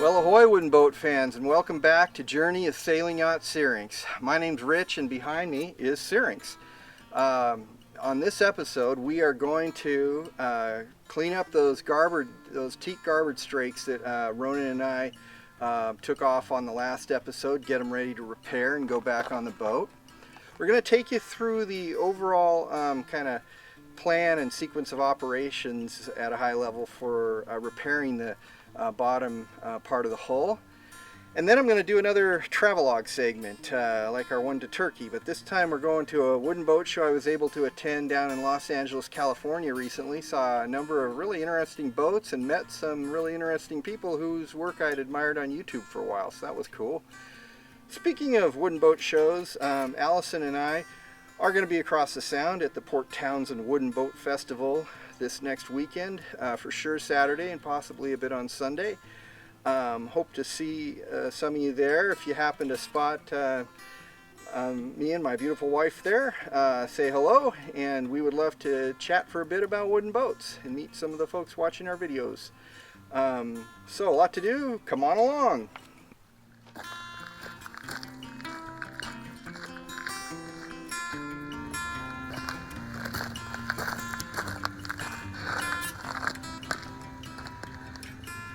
Well, ahoy wooden boat fans, and welcome back to Journey of Sailing Yacht Syrinx. My name's Rich, and behind me is Syrinx. On this episode, we are going to clean up those teak garboard strakes that Ronan and I took off on the last episode, get them ready to repair and go back on the boat. We're going to take you through the overall kind of plan and sequence of operations at a high level for repairing the bottom part of the hull. And then I'm going to do another travelogue segment like our one to Turkey, but this time we're going to a wooden boat show I was able to attend down in Los Angeles, California recently. Saw a number of really interesting boats and met some really interesting people whose work I'd admired on YouTube for a while, so that was cool. Speaking of wooden boat shows, Allison and I are going to be across the Sound at the Port Townsend Wooden Boat Festival this next weekend, for sure Saturday and possibly a bit on Sunday. Hope to see some of you there. If you happen to spot me and my beautiful wife there, say hello, and we would love to chat for a bit about wooden boats and meet some of the folks watching our videos. So a lot to do, come on along.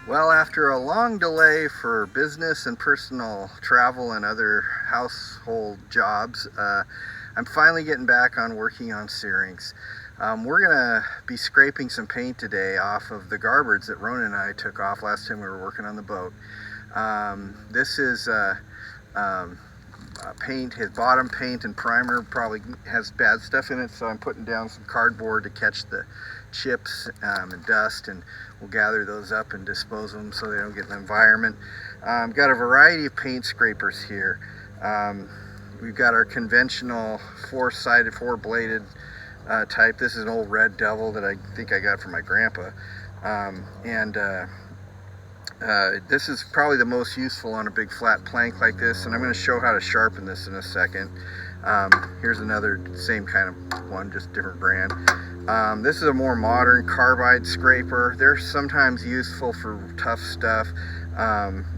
Well, after a long delay for business and personal travel and other household jobs, I'm finally getting back on working on Syrinx. We're going to be scraping some paint today off of the garboards that Ronan and I took off last time we were working on the boat. This is paint, his bottom paint and primer probably has bad stuff in it, so I'm putting down some cardboard to catch the chips and dust, and we'll gather those up and dispose of them so they don't get in the environment. Got a variety of paint scrapers here. We've got our conventional four-sided, four-bladed type. This is an old Red Devil that I think I got from my grandpa. This is probably the most useful on a big flat plank like this, and I'm going to show how to sharpen this in a second. Here's another same kind of one, just different brand. This is a more modern carbide scraper. They're sometimes useful for tough stuff.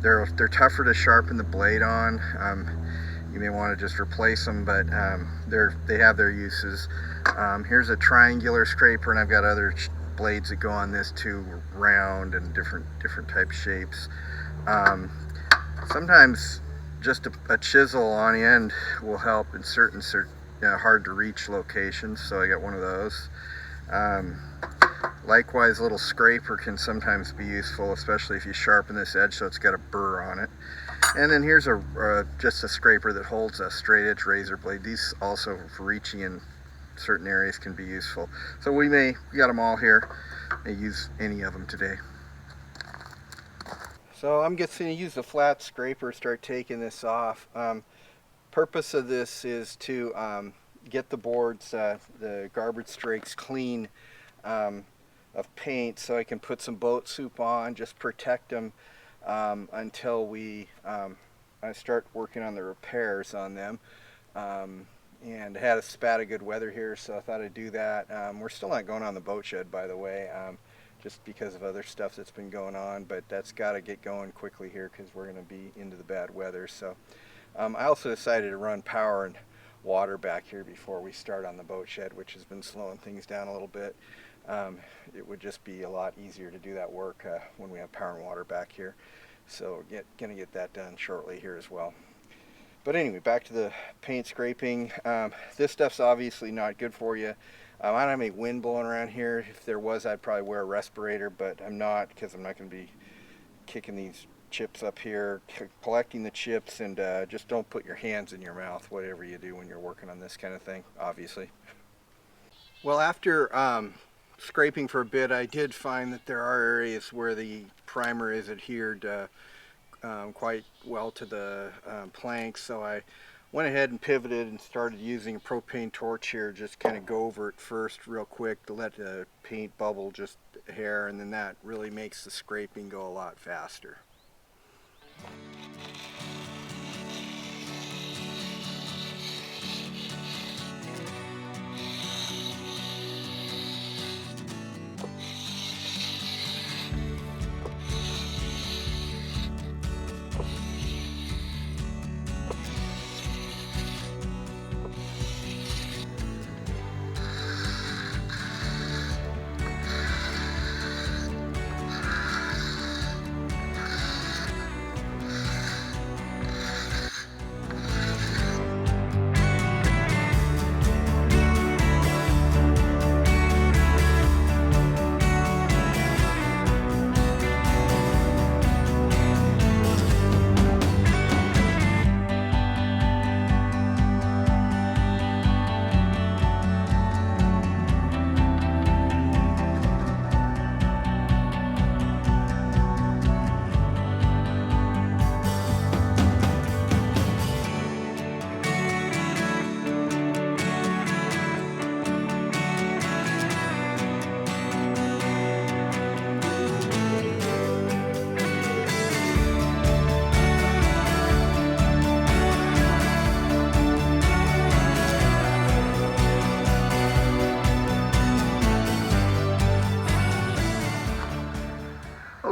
They're tougher to sharpen the blade on. You may want to just replace them, but they have their uses. Here's a triangular scraper, and I've got other blades that go on this too, round and different type shapes. Sometimes just a chisel on the end will help in certain hard to reach locations, so I got one of those. Likewise, a little scraper can sometimes be useful, especially if you sharpen this edge so it's got a burr on it. And then here's just a scraper that holds a straight edge razor blade. These also, for reaching in certain areas, can be useful. So we got them all here. May use any of them today. So I'm just going to use the flat scraper, start taking this off. Purpose of this is to get the boards, the garboard strakes, clean of paint, so I can put some boat soup on, just protect them until I start working on the repairs on them. And I had a spat of good weather here, so I thought I'd do that. We're still not going on the boat shed, by the way, just because of other stuff that's been going on, but that's got to get going quickly here because we're going to be into the bad weather. So I also decided to run power and water back here before we start on the boat shed, which has been slowing things down a little bit. It would just be a lot easier to do that work when we have power and water back here. So gonna get that done shortly here as well. But anyway, back to the paint scraping. This stuff's obviously not good for you. I don't have any wind blowing around here. If there was, I'd probably wear a respirator, but I'm not, because I'm not going to be kicking these chips up here, collecting the chips, and just don't put your hands in your mouth, whatever you do when you're working on this kind of thing, obviously. Well, after scraping for a bit, I did find that there are areas where the primer is adhered quite well to the planks, so I went ahead and pivoted and started using a propane torch here, just kind of go over it first real quick to let the paint bubble just a hair, and then that really makes the scraping go a lot faster.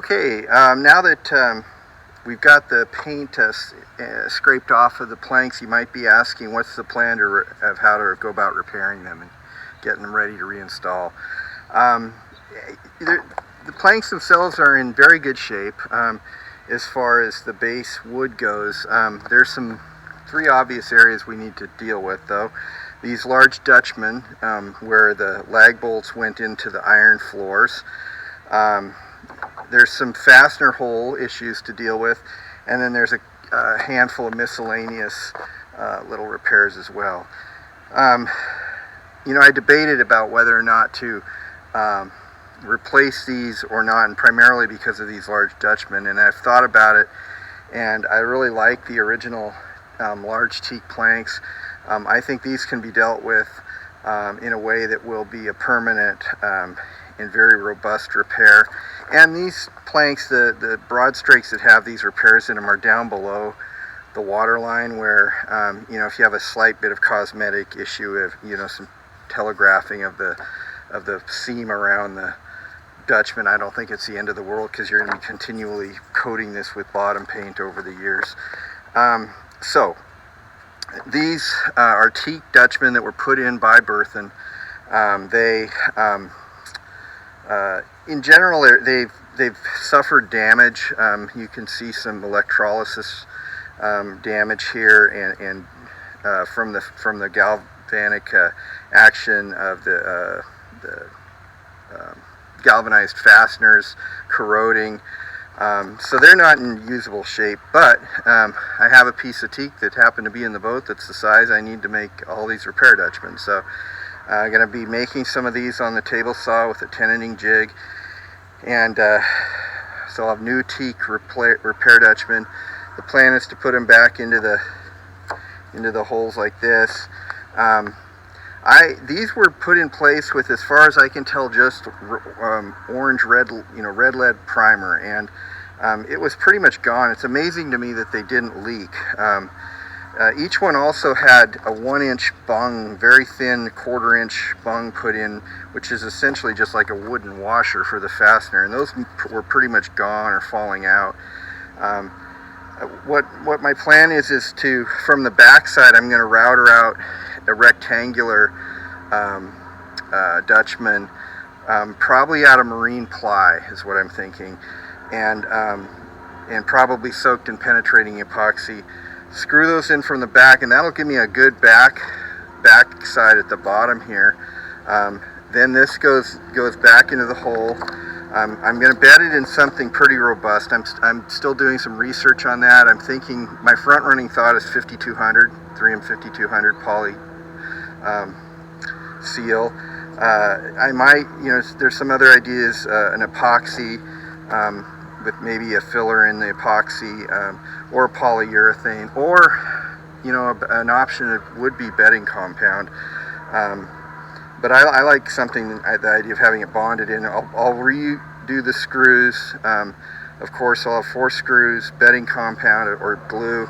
Okay, now that we've got the paint scraped off of the planks, you might be asking what's the plan of how to go about repairing them and getting them ready to reinstall. The planks themselves are in very good shape as far as the base wood goes. There's three obvious areas we need to deal with though. These large Dutchmen where the lag bolts went into the iron floors. There's some fastener hole issues to deal with, and then there's a handful of miscellaneous little repairs as well. You know, I debated about whether or not to replace these or not, and primarily because of these large Dutchmen, and I've thought about it, and I really like the original large teak planks. I think these can be dealt with in a way that will be a permanent and very robust repair. And these planks, the broad strakes that have these repairs in them are down below the water line, where you know, if you have a slight bit of cosmetic issue of, you know, some telegraphing of the seam around the Dutchman, I don't think it's the end of the world, because you're going to be continually coating this with bottom paint over the years. So these are teak Dutchmen that were put in by Berthen. In general, they've suffered damage. You can see some electrolysis damage here, and from the galvanic action of the galvanized fasteners corroding. So they're not in usable shape, but I have a piece of teak that happened to be in the boat that's the size I need to make all these repair Dutchmen. So I'm going to be making some of these on the table saw with a tenon jig, and so I'll have new teak repair Dutchmen. The plan is to put them back into the holes like this. These were put in place with, as far as I can tell, just orange red lead primer, and it was pretty much gone. It's amazing to me that they didn't leak. Each one also had a 1-inch bung, very thin 1/4-inch bung put in, which is essentially just like a wooden washer for the fastener, and those were pretty much gone or falling out. What my plan is to, from the back side, I'm going to router out a rectangular Dutchman, probably out of marine ply is what I'm thinking, and probably soaked in penetrating epoxy. Screw those in from the back, and that'll give me a good back side at the bottom here. Then this goes back into the hole. I'm going to bed it in something pretty robust. I'm still doing some research on that. I'm thinking, my front running thought is 5200, 3M 5200 poly seal. I might, you know, there's some other ideas, an epoxy with maybe a filler in the epoxy, or polyurethane, or, you know, an option would be bedding compound. But I like something, the idea of having it bonded in. I'll redo the screws. Of course, I'll have 4 screws, bedding compound or glue.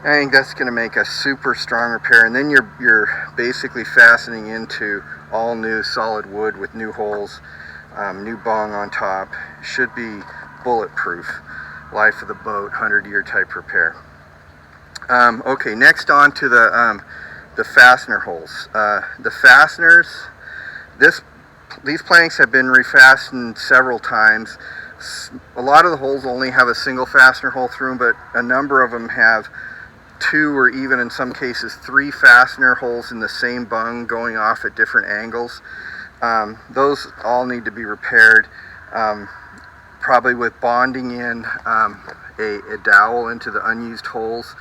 I think that's going to make a super strong repair, and then you're basically fastening into all new solid wood with new holes, new bung on top. Should be bulletproof. Life of the boat, 100-year type repair. Okay, next on to the fastener holes. The fasteners, these planks have been refastened several times. A lot of the holes only have a single fastener hole through them, but a number of them have 2 or even in some cases 3 fastener holes in the same bung going off at different angles. Those all need to be repaired, probably with bonding in a dowel into the unused holes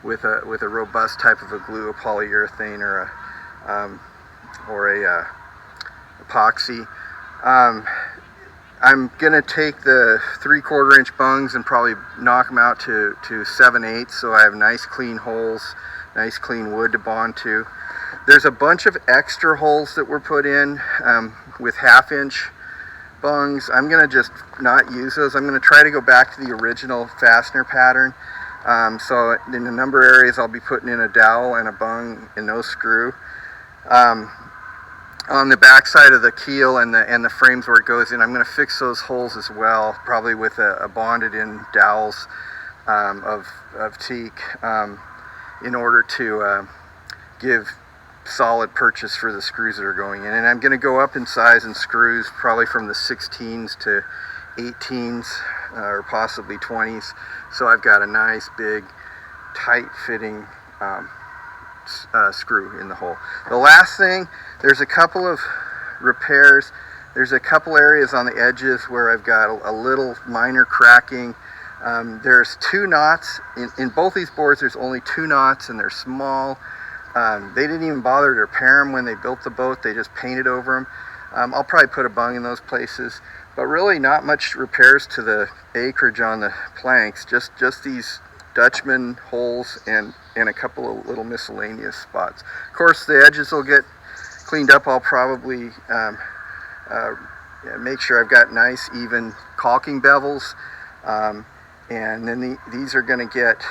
with a robust type of a glue, a polyurethane or a epoxy. I'm gonna take the 3/4-inch bungs and probably knock them out to 7/8, so I have nice clean holes, nice clean wood to bond to. There's a bunch of extra holes that were put in with 1/2-inch bungs. I'm gonna just not use those. I'm gonna try to go back to the original fastener pattern. So in a number of areas I'll be putting in a dowel and a bung and no screw. on the back side of the keel and the frames where it goes in, I'm going to fix those holes as well, probably with a bonded in dowels of teak, in order to give solid purchase for the screws that are going in. And I'm going to go up in size in screws, probably from the 16s to 18s, or possibly 20s. So I've got a nice big tight fitting screw in the hole. The last thing, there's a couple of repairs. There's a couple areas on the edges where I've got a little minor cracking. There's 2 knots in both these boards. There's only 2 knots, and they're small. They didn't even bother to repair them when they built the boat. They just painted over them. I'll probably put a bung in those places, but really not much repairs to the acreage on the planks. Just these Dutchman holes and a couple of little miscellaneous spots. Of course, the edges will get cleaned up. I'll probably make sure I've got nice even caulking bevels. And then these are going to get,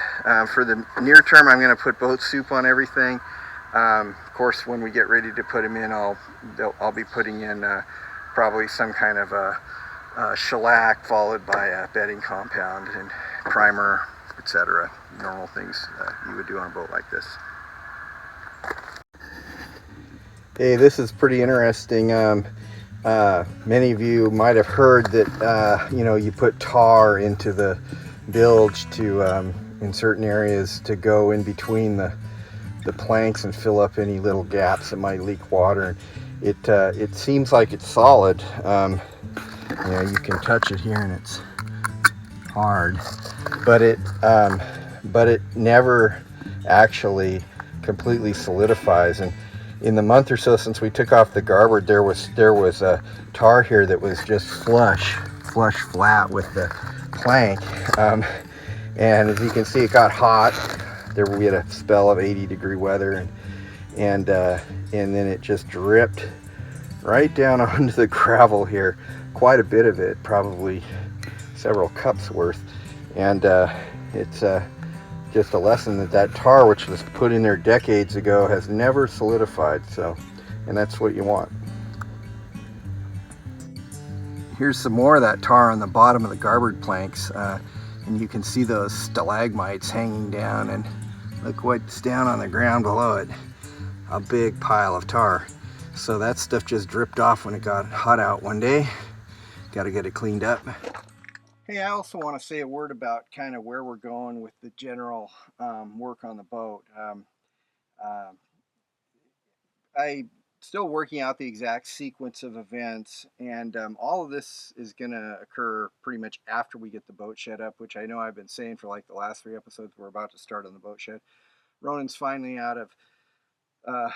for the near term, I'm going to put boat soup on everything. Of course, when we get ready to put them in, I'll be putting in probably some kind of a shellac, followed by a bedding compound and primer, etc. Normal things you would do on a boat like this. Hey, this is pretty interesting. Many of you might have heard that you put tar into the bilge to in certain areas to go in between the planks and fill up any little gaps that might leak water. It seems like it's solid. You can touch it here and it's hard, but it never actually completely solidifies. And in the month or so since we took off the garboard, there was a tar here that was just flush flat with the plank, and as you can see, it got hot. We had a spell of 80-degree weather, and then it just dripped right down onto the gravel here. Quite a bit of it, probably several cups worth, and it's just a lesson that tar, which was put in there decades ago, has never solidified. So, and that's what you want. Here's some more of that tar on the bottom of the garboard planks, and you can see those stalagmites hanging down, and look what's down on the ground below it. A big pile of tar. So that stuff just dripped off when it got hot out one day. Got to get it cleaned up. Hey, I also want to say a word about kind of where we're going with the general work on the boat. I'm still working out the exact sequence of events, and all of this is going to occur pretty much after we get the boat shed up, which I know I've been saying for like the last 3 episodes. We're about to start on the boat shed. Ronan's finally out of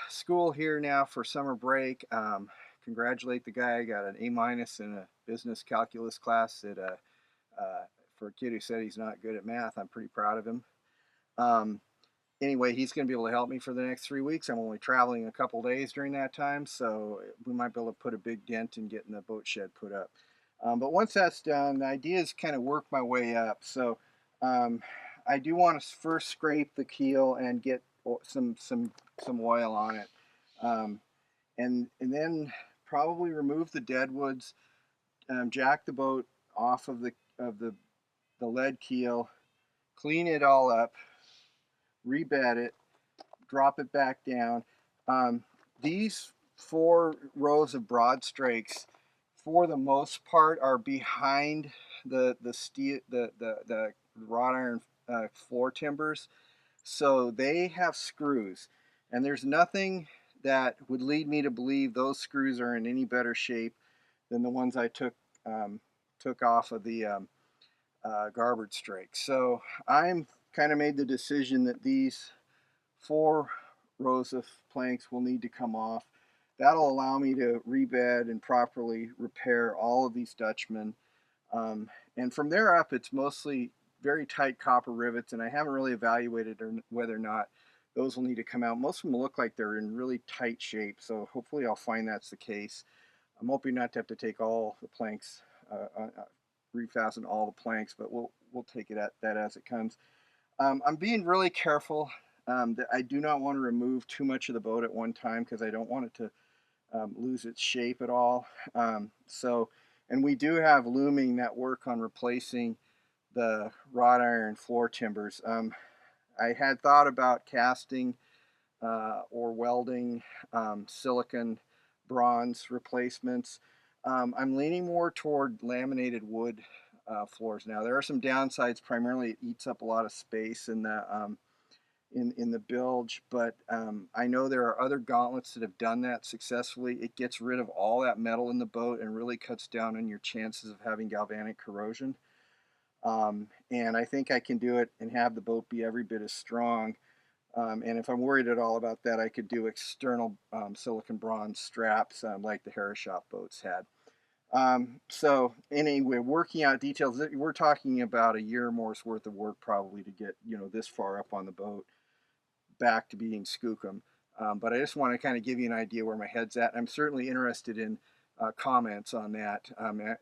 school here now for summer break. Congratulate the guy. Got an A- in a business calculus class that for a kid who said he's not good at math, I'm pretty proud of him. Anyway, he's going to be able to help me for the next 3 weeks. I'm only traveling a couple days during that time, so we might be able to put a big dent in getting the boat shed put up. But once that's done, the idea is kind of work my way up. So I do want to first scrape the keel and get some oil on it, and then probably remove the deadwoods, jack the boat off of the lead keel, clean it all up, rebed it, drop it back down. These 4 rows of broad strakes, for the most part, are behind the steel, the wrought iron floor timbers, so they have screws, and there's nothing that would lead me to believe those screws are in any better shape than the ones I took off of the garboard strake. So I'm kind of made the decision that these 4 rows of planks will need to come off. That'll allow me to rebed and properly repair all of these Dutchmen. And from there up, it's mostly very tight copper rivets, and I haven't really evaluated whether or not those will need to come out. Most of them look like they're in really tight shape, so hopefully I'll find that's the case. I'm hoping not to have to take all the planks, refasten all the planks, but we'll take it at that as it comes. I'm being really careful that I do not want to remove too much of the boat at one time, because I don't want it to lose its shape at all. And we do have looming that work on replacing the wrought iron floor timbers. I had thought about casting or welding silicon bronze replacements. I'm leaning more toward laminated wood floors now. There are some downsides. Primarily, it eats up a lot of space in the bilge, but I know there are other gauntlets that have done that successfully. It gets rid of all that metal in the boat and really cuts down on your chances of having galvanic corrosion. And I think I can do it and have the boat be every bit as strong. And if I'm worried at all about that, I could do external silicon bronze straps like the Harris Shop boats had. So anyway, working out details, we're talking about a year or more's worth of work probably to get, this far up on the boat back to being skookum. But I just want to kind of give you an idea where my head's at. I'm certainly interested in comments on that.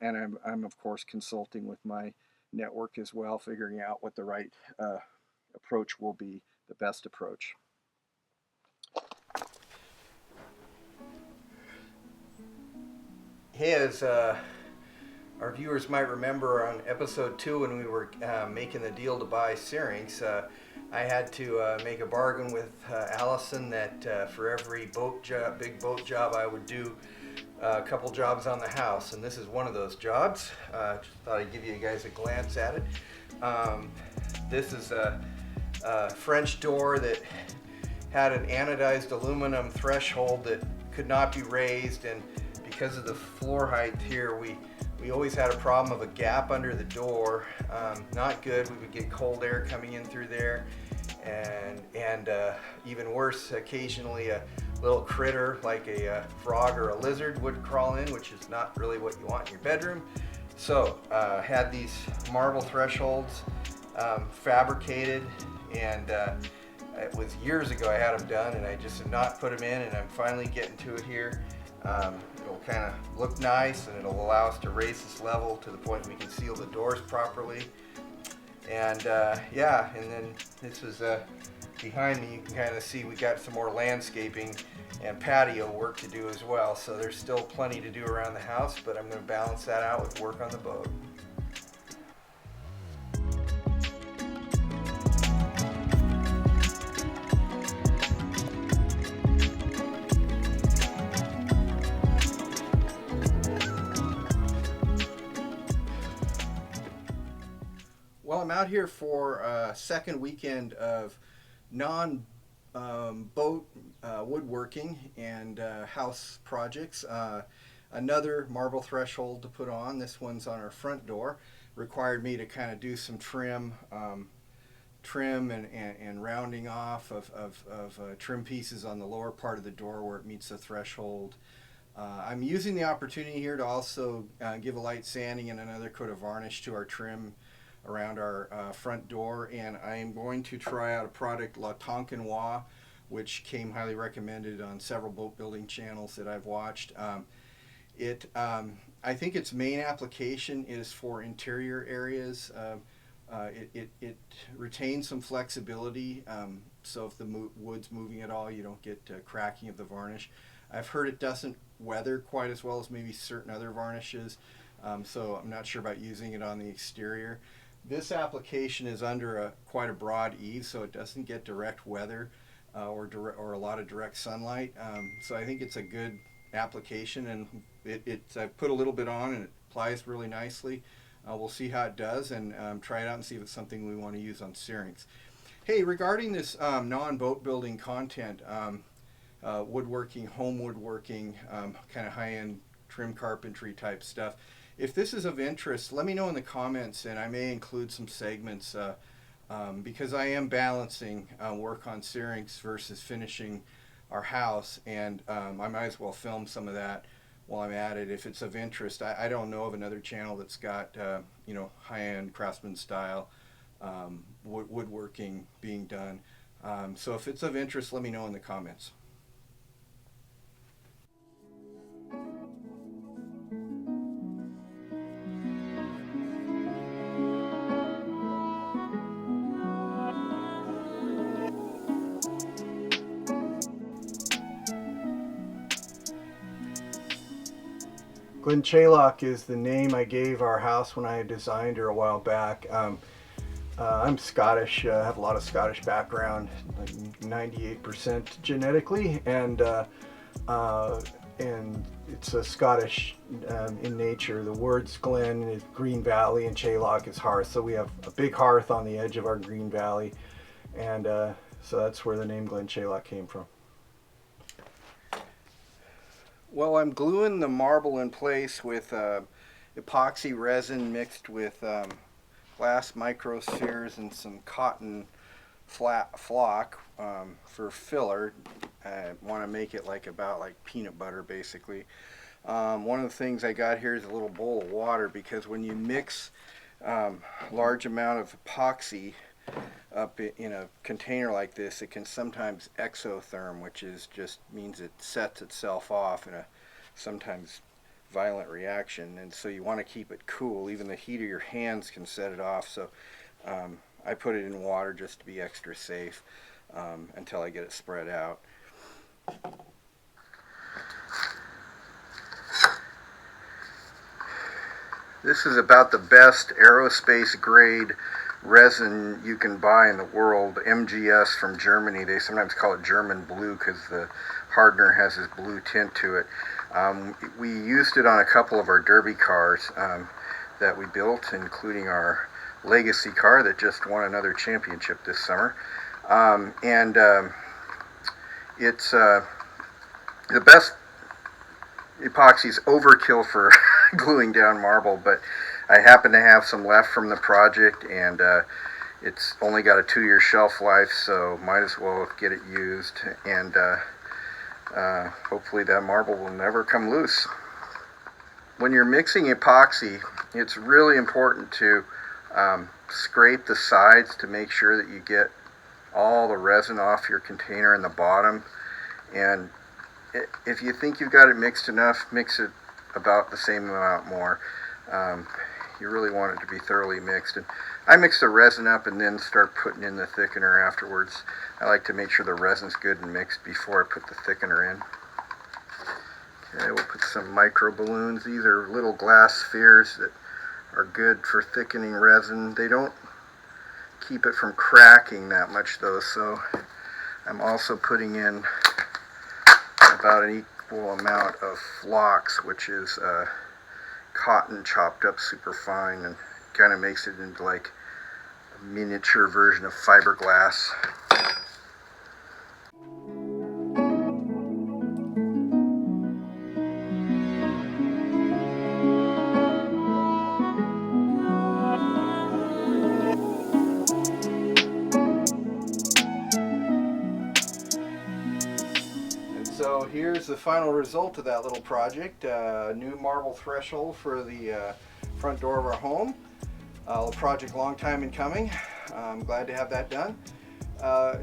And I'm of course consulting with my network as well, figuring out what the right approach will be, the best approach. Hey, as our viewers might remember on episode 2 when we were making the deal to buy Syrinx, I had to make a bargain with Allison that for every big boat job I would do a couple jobs on the house, and this is one of those jobs. Just thought I'd give you guys a glance at it. This is a French door that had an anodized aluminum threshold that could not be raised, and because of the floor height here, we always had a problem of a gap under the door. Not good. We would get cold air coming in through there, and even worse, occasionally a little critter like a frog or a lizard would crawl in, which is not really what you want in your bedroom. So had these marble thresholds fabricated, and it was years ago I had them done, and I just have not put them in, and I'm finally getting to it here. It'll kind of look nice, and it'll allow us to raise this level to the point we can seal the doors properly. And yeah, and then this is behind me. You can kind of see we got some more landscaping and patio work to do as well. So there's still plenty to do around the house, but I'm going to balance that out with work on the boat. Well, I'm out here for a second weekend of non-boat woodworking and house projects. Another marble threshold to put on. This one's on our front door. Required me to kind of do some trim and rounding off of trim pieces on the lower part of the door where it meets the threshold. I'm using the opportunity here to also give a light sanding and another coat of varnish to our trim around our front door, and I am going to try out a product, La Tonkinois, which came highly recommended on several boat building channels that I've watched. I think its main application is for interior areas. It retains some flexibility, so if the wood's moving at all, you don't get cracking of the varnish. I've heard it doesn't weather quite as well as maybe certain other varnishes, so I'm not sure about using it on the exterior. This application is under quite a broad eave, so it doesn't get direct weather or a lot of direct sunlight. So I think it's a good application, and I put a little bit on, and it applies really nicely. We'll see how it does, and try it out and see if it's something we want to use on Syrinx. Hey, regarding this non-boat building content, woodworking, home woodworking, kind of high-end trim carpentry type stuff. If this is of interest, let me know in the comments, and I may include some segments because I am balancing work on Syrinx versus finishing our house, and I might as well film some of that while I'm at it if it's of interest. I don't know of another channel that's got high-end craftsman style woodworking being done. So if it's of interest, let me know in the comments. Glen Chaylock is the name I gave our house when I designed her a while back. I'm Scottish, have a lot of Scottish background, like 98% genetically, and it's a Scottish in nature. The words Glen is Green Valley and Chaylock is hearth, so we have a big hearth on the edge of our Green Valley, and so that's where the name Glen Chaylock came from. Well, I'm gluing the marble in place with epoxy resin mixed with glass microspheres and some cotton flock for filler. I want to make it about like peanut butter, basically. One of the things I got here is a little bowl of water, because when you mix large amount of epoxy up in a container like this, it can sometimes exotherm, which is just means it sets itself off in a sometimes violent reaction, and so you want to keep it cool. Even the heat of your hands can set it off, so I put it in water just to be extra safe until I get it spread out. This is about the best aerospace grade resin you can buy in the world. MGS from Germany. They sometimes call it German blue because the hardener has this blue tint to it. We used it on a couple of our derby cars that we built, including our legacy car that just won another championship this summer. It's the best. Epoxy is overkill for gluing down marble, but I happen to have some left from the project, and it's only got a 2-year shelf life, so might as well get it used, and hopefully that marble will never come loose. When you're mixing epoxy, it's really important to scrape the sides to make sure that you get all the resin off your container in the bottom, and if you think you've got it mixed enough, mix it about the same amount more. You really want it to be thoroughly mixed. And I mix the resin up and then start putting in the thickener afterwards. I like to make sure the resin's good and mixed before I put the thickener in. Okay, we'll put some micro balloons. These are little glass spheres that are good for thickening resin. They don't keep it from cracking that much though, so I'm also putting in about an equal amount of flocks, which is cotton chopped up super fine, and kind of makes it into like a miniature version of fiberglass. So here's the final result of that little project. New marble threshold for the front door of our home. A project long time in coming. I'm glad to have that done.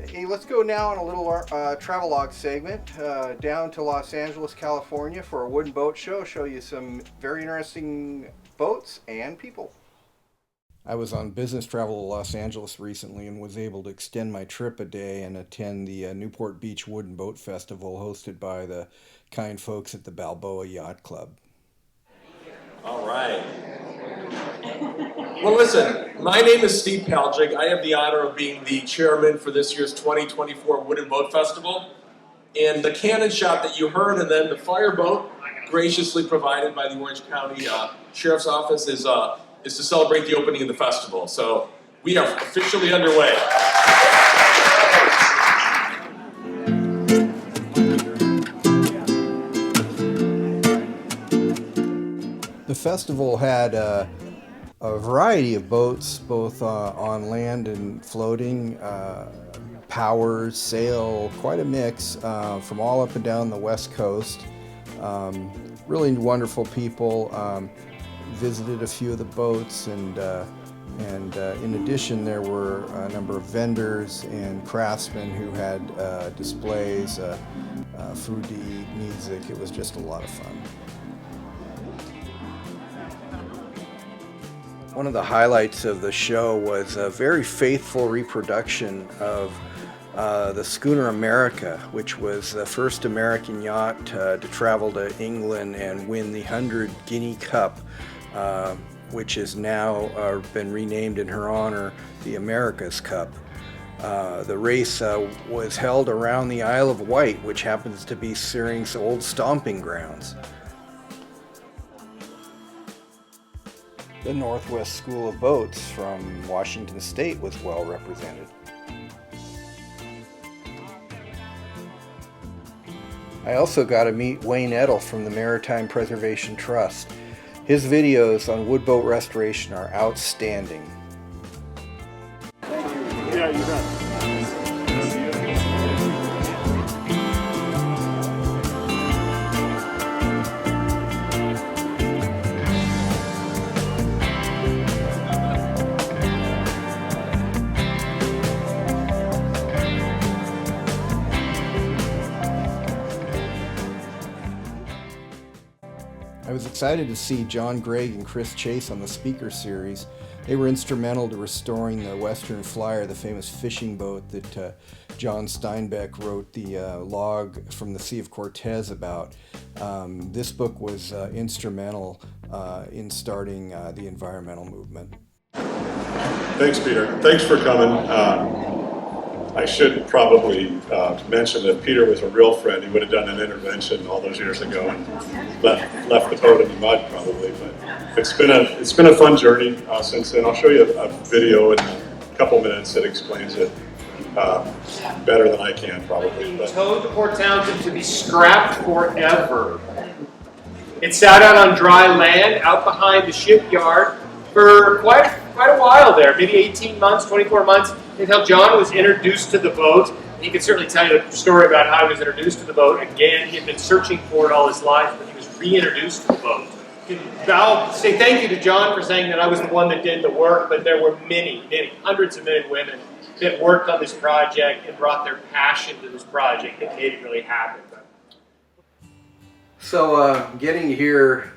Hey, let's go now on a little travelogue segment down to Los Angeles, California for a wooden boat show. Show you some very interesting boats and people. I was on business travel to Los Angeles recently and was able to extend my trip a day and attend the Newport Beach Wooden Boat Festival hosted by the kind folks at the Balboa Yacht Club. All right. Well, listen, my name is Steve Paljig. I have the honor of being the chairman for this year's 2024 Wooden Boat Festival. And the cannon shot that you heard, and then the fireboat, graciously provided by the Orange County Sheriff's Office, is to celebrate the opening of the festival. So we are officially underway. The festival had a variety of boats, both on land and floating, powers, sail, quite a mix from all up and down the West Coast. Really wonderful people. Visited a few of the boats, and in addition there were a number of vendors and craftsmen who had displays, food to eat, music. It was just a lot of fun. One of the highlights of the show was a very faithful reproduction of the schooner America, which was the first American yacht to travel to England and win the 100 Guinea Cup, which is now been renamed in her honor the America's Cup. The race was held around the Isle of Wight, which happens to be Syrinx's old stomping grounds. The Northwest School of Boats from Washington State was well represented. I also got to meet Wayne Edel from the Maritime Preservation Trust. His videos on wood boat restoration are outstanding. Yeah, you bet. I was excited to see John Gregg and Chris Chase on the speaker series. They were instrumental to restoring the Western Flyer, the famous fishing boat that John Steinbeck wrote the log from the Sea of Cortez about. This book was instrumental in starting the environmental movement. Thanks, Peter. Thanks for coming. I should probably mention that Peter was a real friend. He would have done an intervention all those years ago and left the boat in the mud probably. But it's been a fun journey since then. I'll show you a video in a couple minutes that explains it better than I can probably. But towed to Port Townsend to be scrapped forever. It sat out on dry land out behind the shipyard for quite a while there, maybe 18 months, 24 months, until John was introduced to the boat. He could certainly tell you the story about how he was introduced to the boat. Again, he had been searching for it all his life, but he was reintroduced to the boat. I'll say thank you to John for saying that I was the one that did the work, but there were many, hundreds of men and women that worked on this project and brought their passion to this project that made it really happen. So getting to hear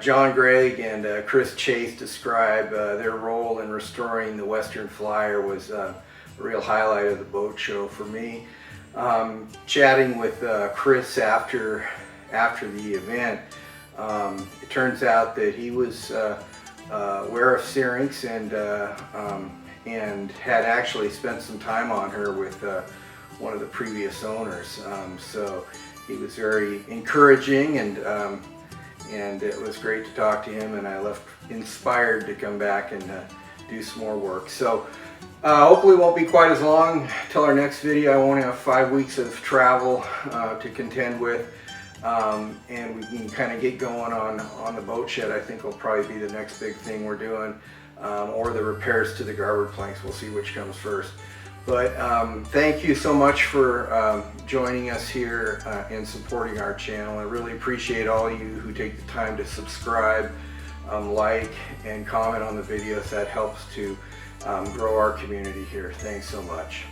John Gregg and Chris Chase describe their role in restoring the Western Flyer was a real highlight of the boat show for me. Chatting with Chris after the event, it turns out that he was aware of Syrinx and had actually spent some time on her with one of the previous owners. So he was very encouraging, and it was great to talk to him, and I left inspired to come back and do some more work. So hopefully it won't be quite as long till our next video. I won't have 5 weeks of travel to contend with, and we can kind of get going on the boat shed. I think will probably be the next big thing we're doing, or the repairs to the garboard planks. We'll see which comes first. But thank you so much for joining us here and supporting our channel. I really appreciate all of you who take the time to subscribe, like, and comment on the videos. That helps to grow our community here. Thanks so much.